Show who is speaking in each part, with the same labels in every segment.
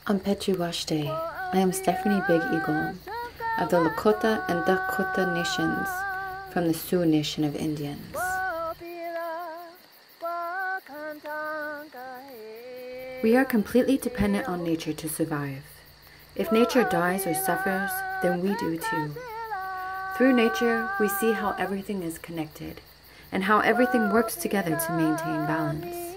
Speaker 1: On Petruwash Day, I am Stephanie Big Eagle of the Lakota and Dakota nations from the Sioux Nation of Indians. We are completely dependent on nature to survive. If nature dies or suffers, then we do too. Through nature, we see how everything is connected and how everything works together to maintain balance.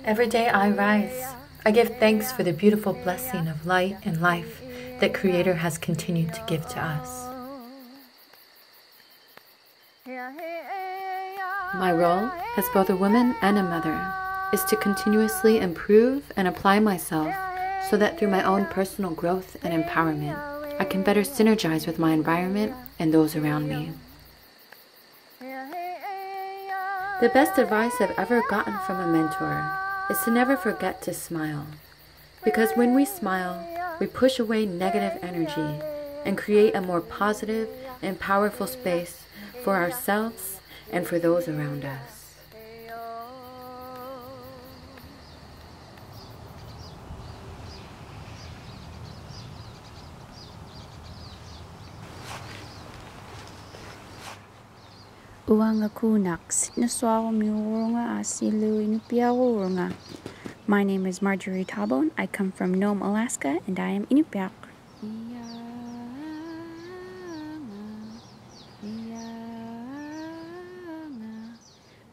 Speaker 1: Every day I rise, I give thanks for the beautiful blessing of light and life that Creator has continued to give to us. My role as both a woman and a mother is to continuously improve and apply myself so that through my own personal growth and empowerment, I can better synergize with my environment and those around me. The best advice I've ever gotten from a mentor is to never forget to smile. Because when we smile, we push away negative energy and create a more positive and powerful space for ourselves and for those around us.
Speaker 2: Uanga Kunaq, Naswawa Miurunga Asilu Inupiaurunga. My name is Marjorie Tabon. I come from Nome, Alaska, and I am Inupiaq.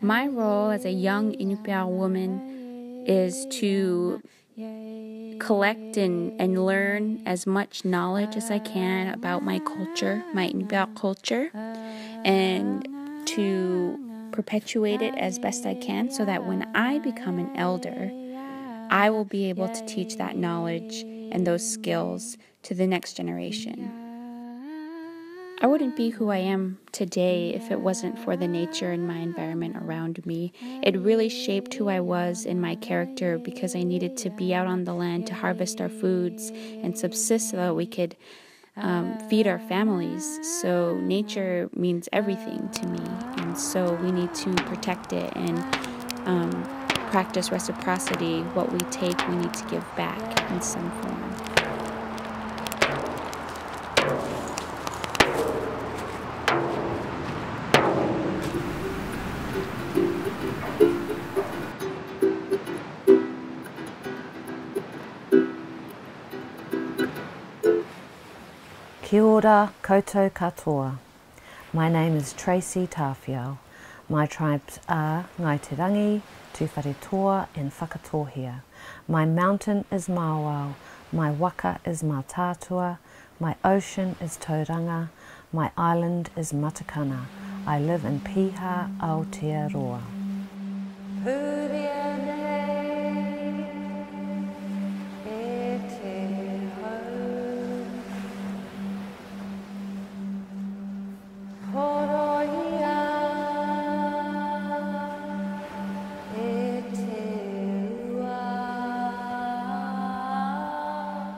Speaker 2: My role as a young Inupiaq woman is to collect and learn as much knowledge as I can about my culture, my Inupiaq culture, and to perpetuate it as best I can so that when I become an elder, I will be able to teach that knowledge and those skills to the next generation. I wouldn't be who I am today if it wasn't for the nature and my environment around me. It really shaped who I was in my character because I needed to be out on the land to harvest our foods and subsist so that we could feed our families. So nature means everything to me, and so we need to protect it and practice reciprocity. What we take, we need to give back in some form.
Speaker 3: Kia ora koutou katoa. My name is Tracy Tafio. My tribes are Ngaiterangi, Tuwharetoa and Whakatohia. My mountain is Mawao, my waka is Mātātua, my ocean is Tauranga, my island is Matakana. I live in Piha, Aotearoa.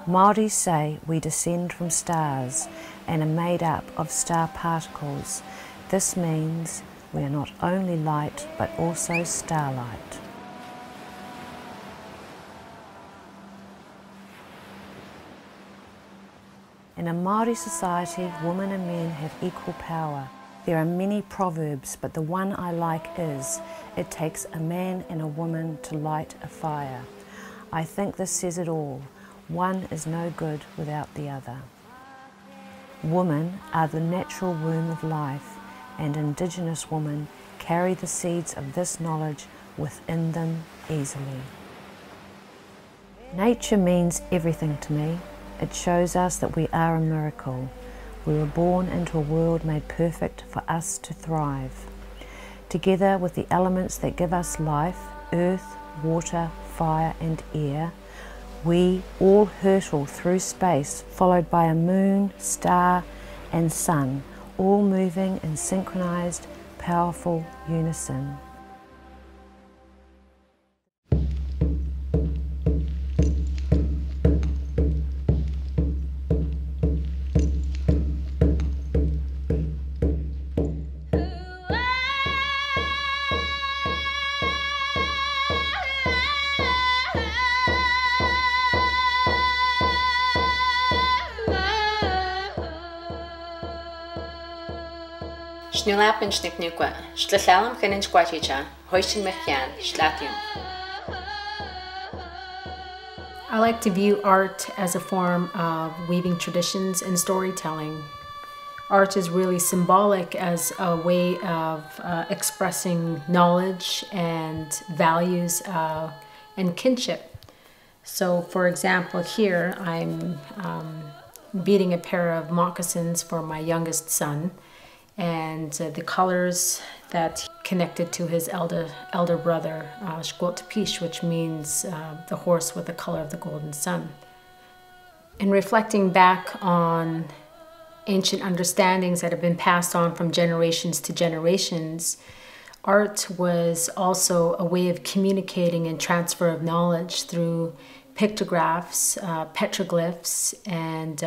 Speaker 3: Māori say we descend from stars and are made up of star particles. This means we are not only light but also starlight. In a Māori society, women and men have equal power. There are many proverbs, but the one I like is, it takes a man and a woman to light a fire. I think this says it all. One is no good without the other. Women are the natural womb of life, and Indigenous women carry the seeds of this knowledge within them easily. Nature means everything to me. It shows us that we are a miracle. We were born into a world made perfect for us to thrive. Together with the elements that give us life, earth, water, fire and air, we all hurtle through space, followed by a moon, star and sun, all moving in synchronized, powerful unison.
Speaker 4: Schnulap and Schnicknuqua, Schlalam Kanin Squaticha, Hoishin Mechian, Schlatium.
Speaker 5: I like to view art as a form of weaving traditions and storytelling. Art is really symbolic as a way of expressing knowledge and values and kinship. So for example, here I'm beading a pair of moccasins for my youngest son, and the colors that connected to his elder brother, Shkwotapish, which means the horse with the color of the golden sun. In reflecting back on ancient understandings that have been passed on from generations to generations, art was also a way of communicating and transfer of knowledge through pictographs, petroglyphs, and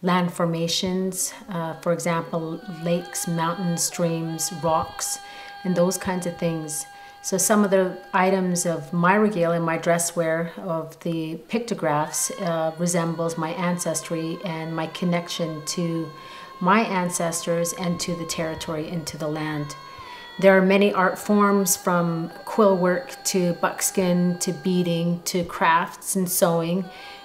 Speaker 5: land formations, for example, lakes, mountains, streams, rocks, and those kinds of things. So some of the items of my regalia, my dress wear of the pictographs resembles my ancestry and my connection to my ancestors and to the territory and to the land. There are many art forms, from quill work to buckskin to beading to crafts and sewing,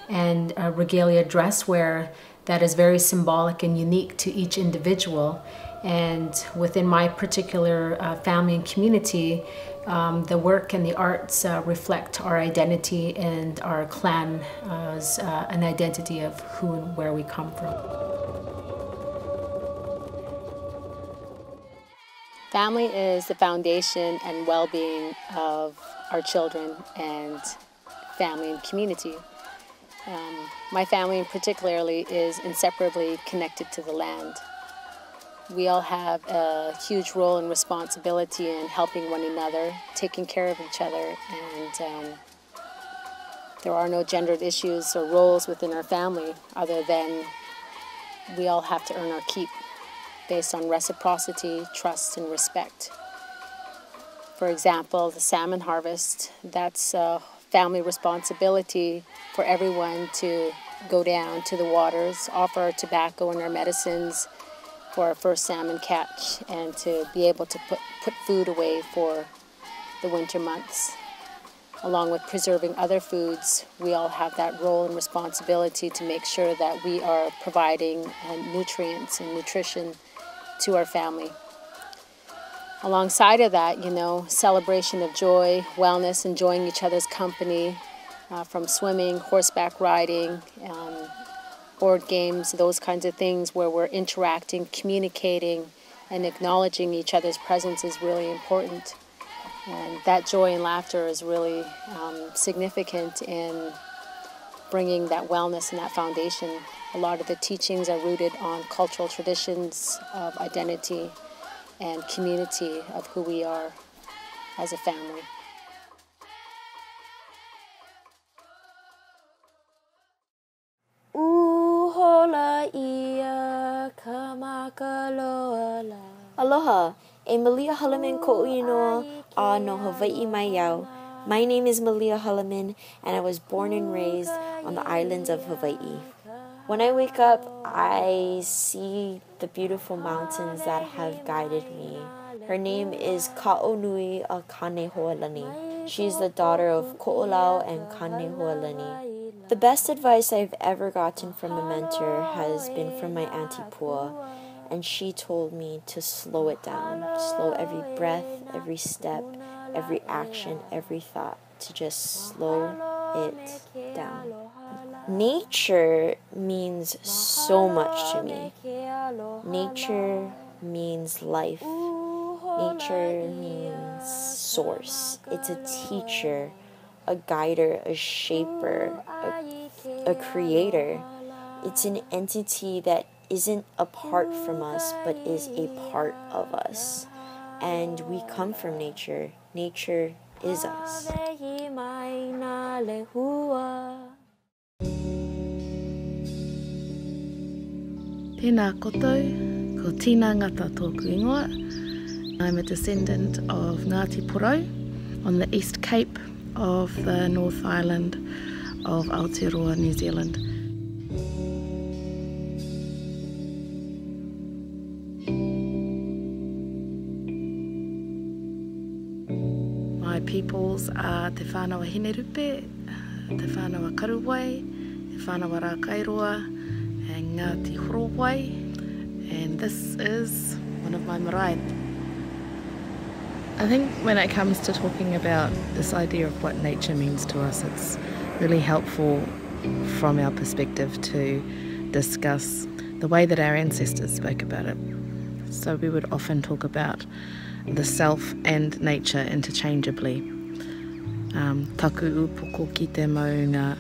Speaker 5: and regalia dress wear that is very symbolic and unique to each individual. And within my particular family and community, the work and the arts reflect our identity and our clan as an identity of who and where we come from.
Speaker 4: Family is the foundation and well-being of our children and family and community. My family particularly is inseparably connected to the land. We all have a huge role and responsibility in helping one another, taking care of each other, and there are no gendered issues or roles within our family other than we all have to earn our keep based on reciprocity, trust, and respect. For example, the salmon harvest, that's a family responsibility for everyone to go down to the waters, offer our tobacco and our medicines for our first salmon catch, and to be able to put food away for the winter months. Along with preserving other foods, we all have that role and responsibility to make sure that we are providing nutrients and nutrition to our family. Alongside of that, celebration of joy, wellness, enjoying each other's company, from swimming, horseback riding, board games, those kinds of things where we're interacting, communicating, and acknowledging each other's presence is really important. And that joy and laughter is really significant in bringing that wellness and that foundation. A lot of the teachings are rooted on cultural traditions of identity and community of who we are as a family.
Speaker 6: Aloha, e Malia Hulleman ko'uinoa a no Hawaii mai iau. My name is Malia Hulleman, and I was born and raised on the islands of Hawaii. When I wake up, I see the beautiful mountains that have guided me. Her name is Ka'onui a Kanehoalani. She's the daughter of Ko'olau and Kanehoalani. The best advice I've ever gotten from a mentor has been from my Auntie Pua, and she told me to slow it down, slow every breath, every step, every action, every thought, to just slow it down. Nature means so much to me. Nature means life. Nature means source. It's a teacher, a guider, a shaper, a creator. It's an entity that isn't apart from us, but is a part of us. And we come from nature. Nature is us.
Speaker 7: Tēnā koutou, ko Tina Ngata tōku ingoa. I'm a descendant of Ngāti Porou on the East Cape of the North Island of Aotearoa, New Zealand. My peoples are Te Whānau Hinerupe, Te Whānau Karuwai, Te Whānau Rākairoa, and Ngāti Horowai, and this is one of my marae. I think when it comes to talking about this idea of what nature means to us, it's really helpful from our perspective to discuss the way that our ancestors spoke about it. So we would often talk about the self and nature interchangeably. Taku upoko ki te maunga,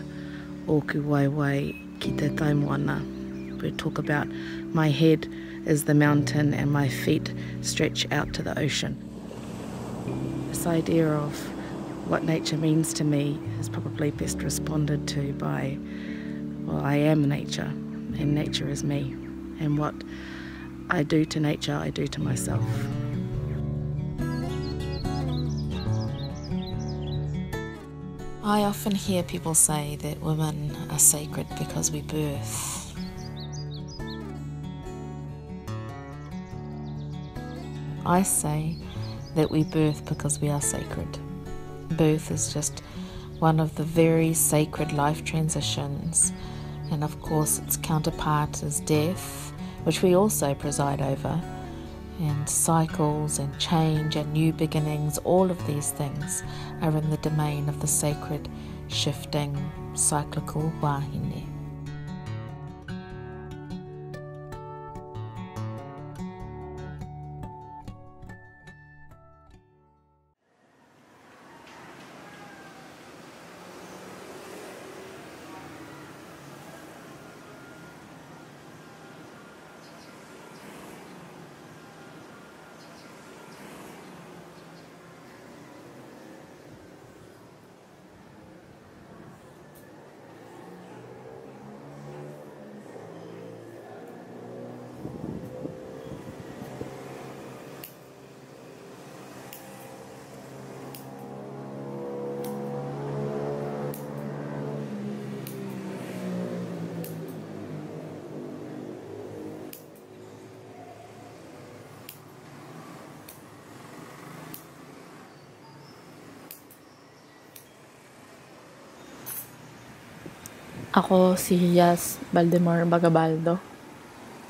Speaker 7: oku waiwai ki te taimoana. We'd talk about my head is the mountain and my feet stretch out to the ocean. This idea of what nature means to me is probably best responded to by, well, I am nature and nature is me, and what I do to nature, I do to myself.
Speaker 8: I often hear people say that women are sacred because we birth. I say that we birth because we are sacred. Birth is just one of the very sacred life transitions, and of course its counterpart is death, which we also preside over, and cycles and change and new beginnings. All of these things are in the domain of the sacred, shifting, cyclical wahine.
Speaker 9: Ako si Hiyas, Baldermor, Bagabaldo,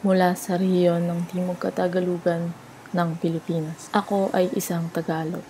Speaker 9: mula sa rehiyon ng Timog Katagalugan ng Pilipinas. Ako ay isang Tagalog.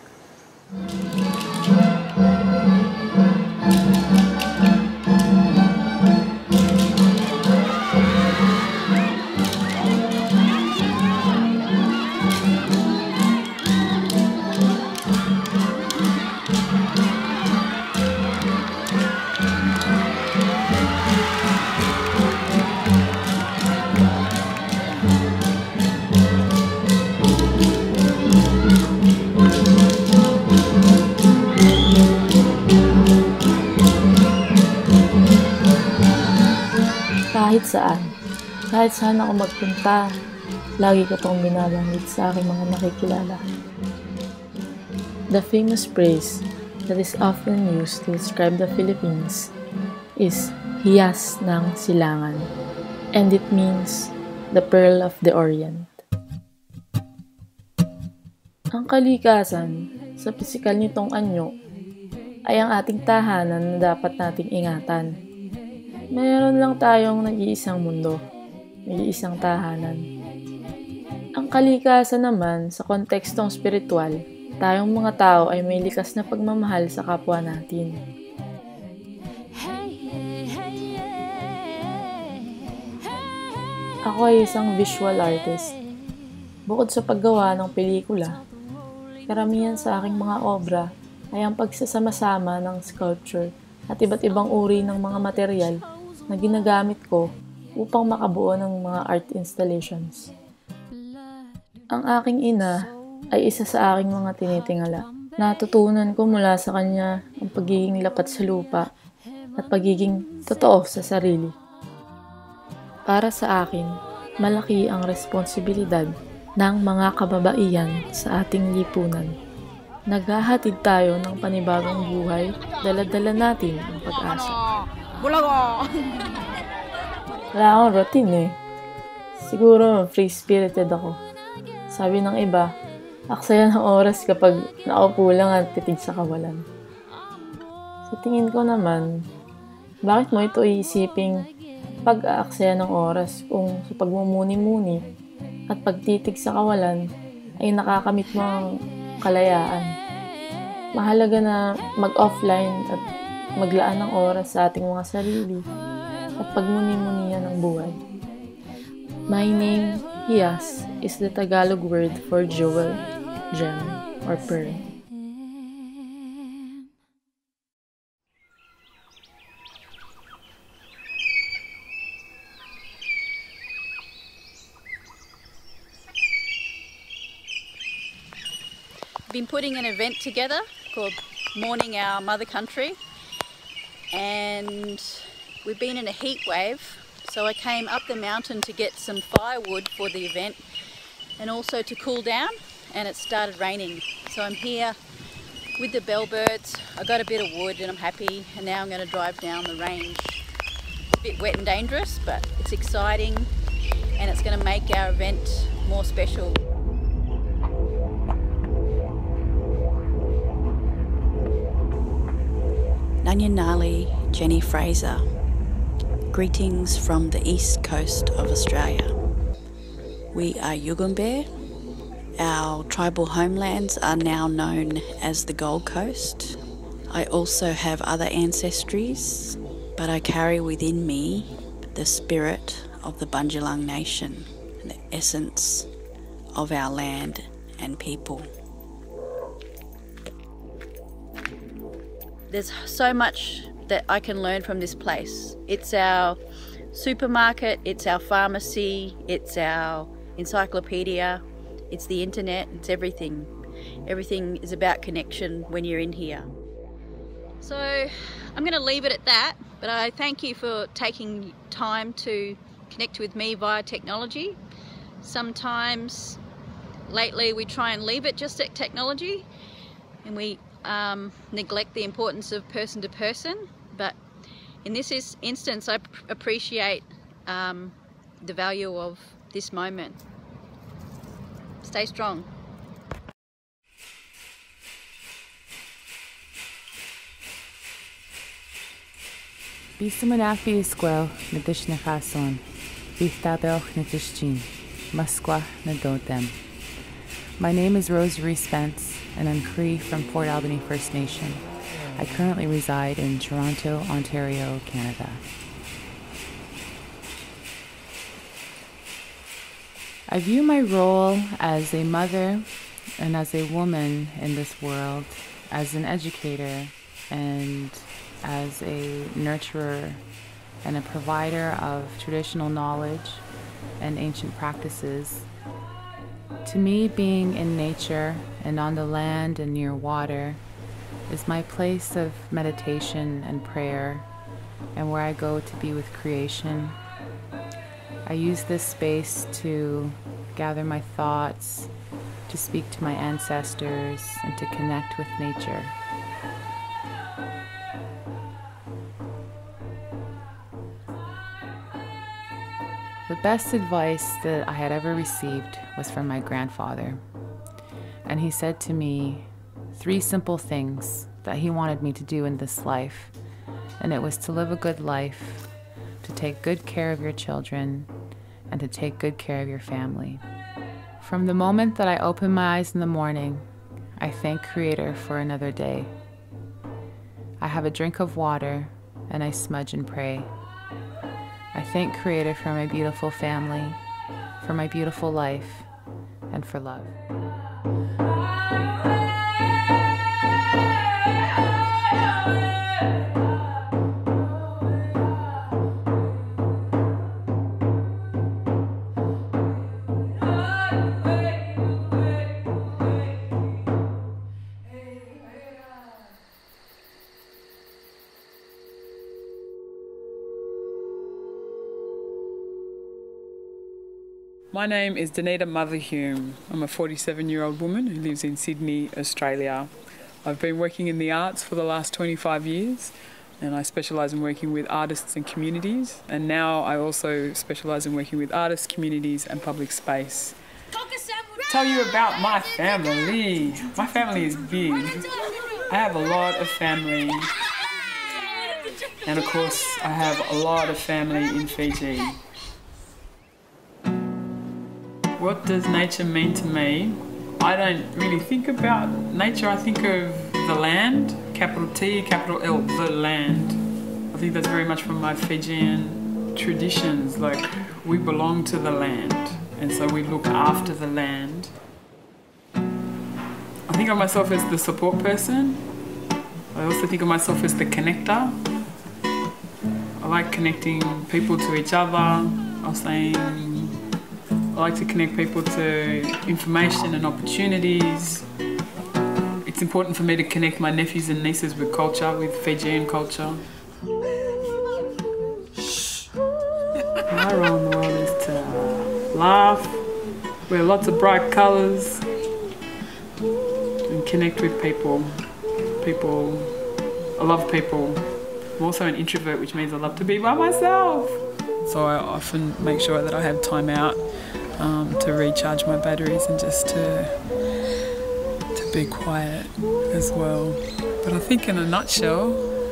Speaker 9: Kahit saan ako magpunta, lagi ko itong binabanggit sa aking mga nakikilala. The famous phrase that is often used to describe the Philippines is Hiyas ng Silangan, and it means the Pearl of the Orient. Ang kalikasan sa pisikal nitong anyo ay ang ating tahanan na dapat nating ingatan. Mayroon lang tayong nag-iisang mundo, nag-iisang tahanan. Ang kalikasan naman sa kontekstong spiritual, tayong mga tao ay may likas na pagmamahal sa kapwa natin. Ako ay isang visual artist. Bukod sa paggawa ng pelikula, Karamihan sa aking mga obra ay ang pagsasama-sama ng sculpture at iba't ibang uri ng mga material na ginagamit ko upang makabuo ng mga art installations. Ang aking ina ay isa sa aking mga tinitingala. Natutunan ko mula sa kanya ang pagiging lapat sa lupa at pagiging totoo sa sarili. Para sa akin, malaki ang responsibilidad ng mga kababaihan sa ating lipunan. Naghahatid tayo ng panibagong buhay, dala-dala natin ang pag-asa. Wala akong routine eh. Siguro free-spirited ako. Sabi ng iba, aksaya ng oras kapag nakaupo lang at titig sa kawalan. Sa tingin ko naman, bakit mo ito iisiping pag-aaksaya ng oras kung sa pagmumuni-muni at pagtitig sa kawalan ay nakakamit mo ang kalayaan? Mahalaga na mag-offline at maglaan ng oras sa ating mga sarili at pagmuni-munian ng buhay. My name, Hiyas, is the Tagalog word for jewel, gem, or pearl.
Speaker 10: Been putting an event together called Mourning Our Mother Country, and we've been in a heat wave, so I came up the mountain to get some firewood for the event and also to cool down, and it started raining, so I'm here with the bellbirds. I got a bit of wood and I'm happy, and now I'm going to drive down the range. It's a bit wet and dangerous, but it's exciting and it's going to make our event more special. Nunyanali, Jenny Fraser. Greetings from the east coast of Australia. We are Yugambeh. Our tribal homelands are now known as the Gold Coast. I also have other ancestries, but I carry within me the spirit of the Bundjalung Nation and the essence of our land and people. There's so much that I can learn from this place. It's our supermarket, it's our pharmacy, it's our encyclopedia, it's the internet, it's everything. Everything is about connection when you're in here. So I'm going to leave it at that, but I thank you for taking time to connect with me via technology. Sometimes lately we try and leave it just at technology, and we neglect the importance of person to person, but in this instance I appreciate the value of this moment. Stay strong.
Speaker 11: Bisumanafi isquel nadish na fason, bistabelch nadishchin, masqua nadotem. My name is Rosary Spence, and I'm Cree from Port Alberni First Nation. I currently reside in Toronto, Ontario, Canada. I view my role as a mother and as a woman in this world, as an educator and as a nurturer and a provider of traditional knowledge and ancient practices. To me, being in nature and on the land and near water is my place of meditation and prayer, and where I go to be with creation. I use this space to gather my thoughts, to speak to my ancestors, and to connect with nature. The best advice that I had ever received was from my grandfather. And he said to me 3 simple things that he wanted me to do in this life. And it was to live a good life, to take good care of your children, and to take good care of your family. From the moment that I open my eyes in the morning, I thank Creator for another day. I have a drink of water and I smudge and pray. I thank Creator for my beautiful family, for my beautiful life, and for love.
Speaker 12: My name is Daniela Motherhume. I'm a 47-year-old woman who lives in Sydney, Australia. I've been working in the arts for the last 25 years and I specialise in working with artists and communities, and now I also specialise in working with artists, communities and public space. Tell you about my family. My family is big. I have a lot of family. And of course, I have a lot of family in Fiji. What does nature mean to me? I don't really think about nature. I think of the land, capital T, capital L, the land. I think that's very much from my Fijian traditions. Like, we belong to the land, and so we look after the land. I think of myself as the support person. I also think of myself as the connector. I like connecting people to each other. I was saying I like to connect people to information and opportunities. It's important for me to connect my nephews and nieces with culture, with Fijian culture. My role in the world is to laugh, wear lots of bright colours, and connect with people. I love people. I'm also an introvert, which means I love to be by myself. So I often make sure that I have time out to recharge my batteries and just to be quiet as well. But I think in a nutshell,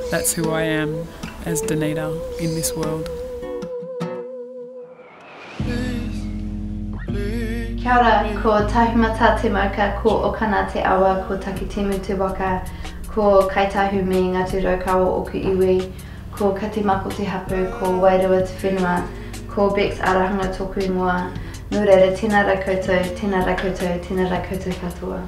Speaker 12: that's who I am as Donita in this world.
Speaker 13: Kia ora, ko tahimata te mauka, ko okana te awa, ko takitimu te waka, ko kaitahu me ngatu raukawa o ku iwi, ko katimako te hapu, ko wairua te whenua, ko Becs Arahanga tōku ingoa. Nō reira, tēnā rā koutou, tēnā rā koutou, tēnā rā koutou katoa.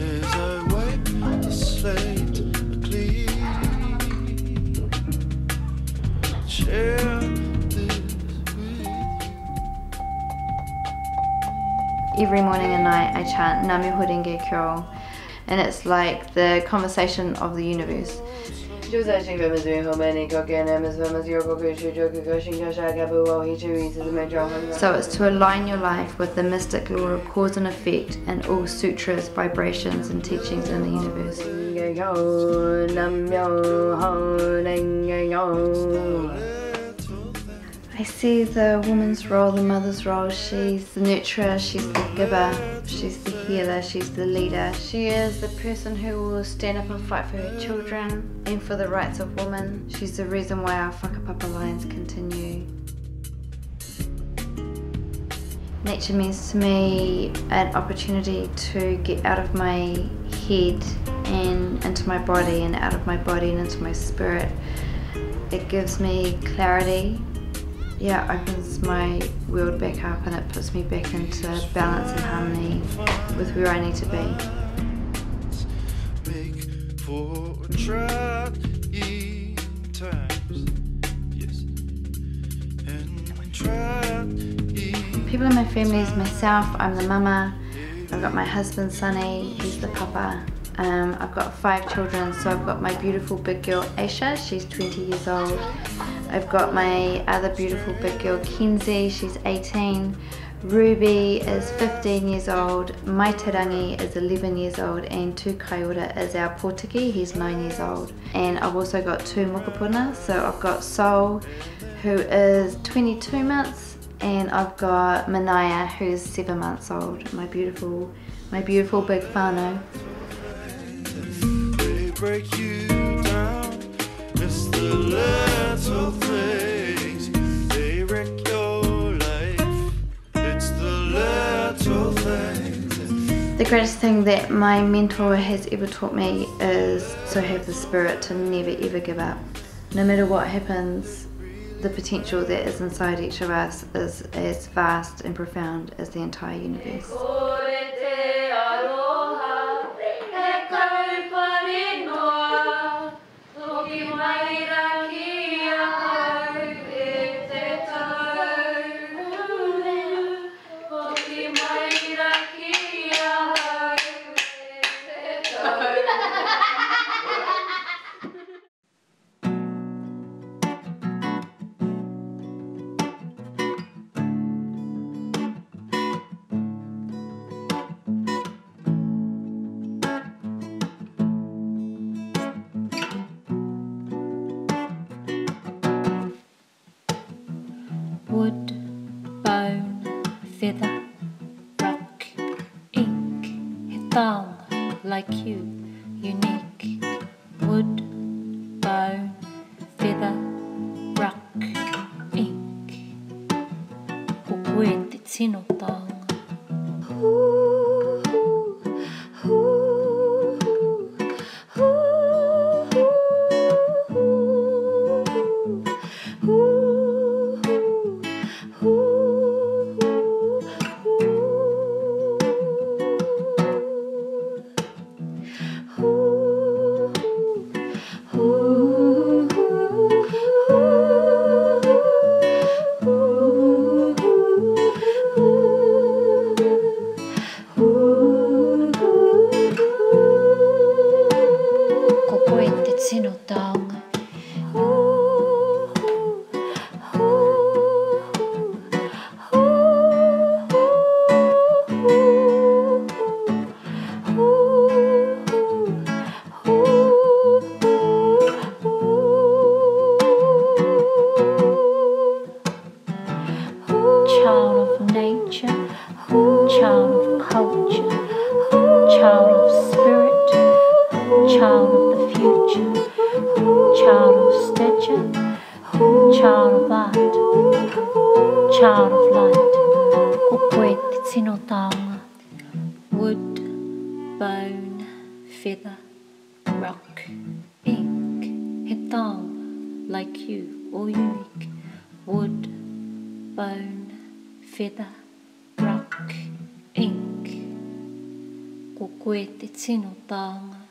Speaker 13: As I wipe the slate clean, share this with. Every morning and night I chant Ngā mihi renge kio, and it's like the conversation of the universe. So it's to align your life with the mystic law of cause and effect and all sutras, vibrations and teachings in the universe. I see the woman's role, the mother's role. She's the nurturer, she's the giver, she's the healer, she's the leader. She is the person who will stand up and fight for her children and for the rights of women. She's the reason why our whakapapa lines continue. Nature means to me an opportunity to get out of my head and into my body, and out of my body and into my spirit. It gives me clarity. Yeah, it opens my world back up and it puts me back into balance and harmony with where I need to be. People in my family is myself. I'm the mama. I've got my husband Sonny, he's the papa. I've got 5 children, so I've got my beautiful big girl Aisha, she's 20 years old. I've got my other beautiful big girl Kenzie, she's 18. Ruby is 15 years old, Mai Tarangi is 11 years old, and Tu Kaiora is our Pōtiki, he's 9 years old. And I've also got 2 mokopuna, so I've got Sol, who is 22 months, and I've got Manaya, who's 7 months old, my beautiful big whānau. Break you down, it's the little things, they wreck your life, it's the little things. The greatest thing that my mentor has ever taught me is to have the spirit to never ever give up. No matter what happens, the potential that is inside each of us is as vast and profound as the entire universe.
Speaker 14: thong like you, unique. Wood, bone, feather, rock, ink. Kukue te tino thong. Wood, bone, feather, rock, ink. He thong like you, all unique. Wood, bone, feather, rock, ink. Ko koe te tino tanga.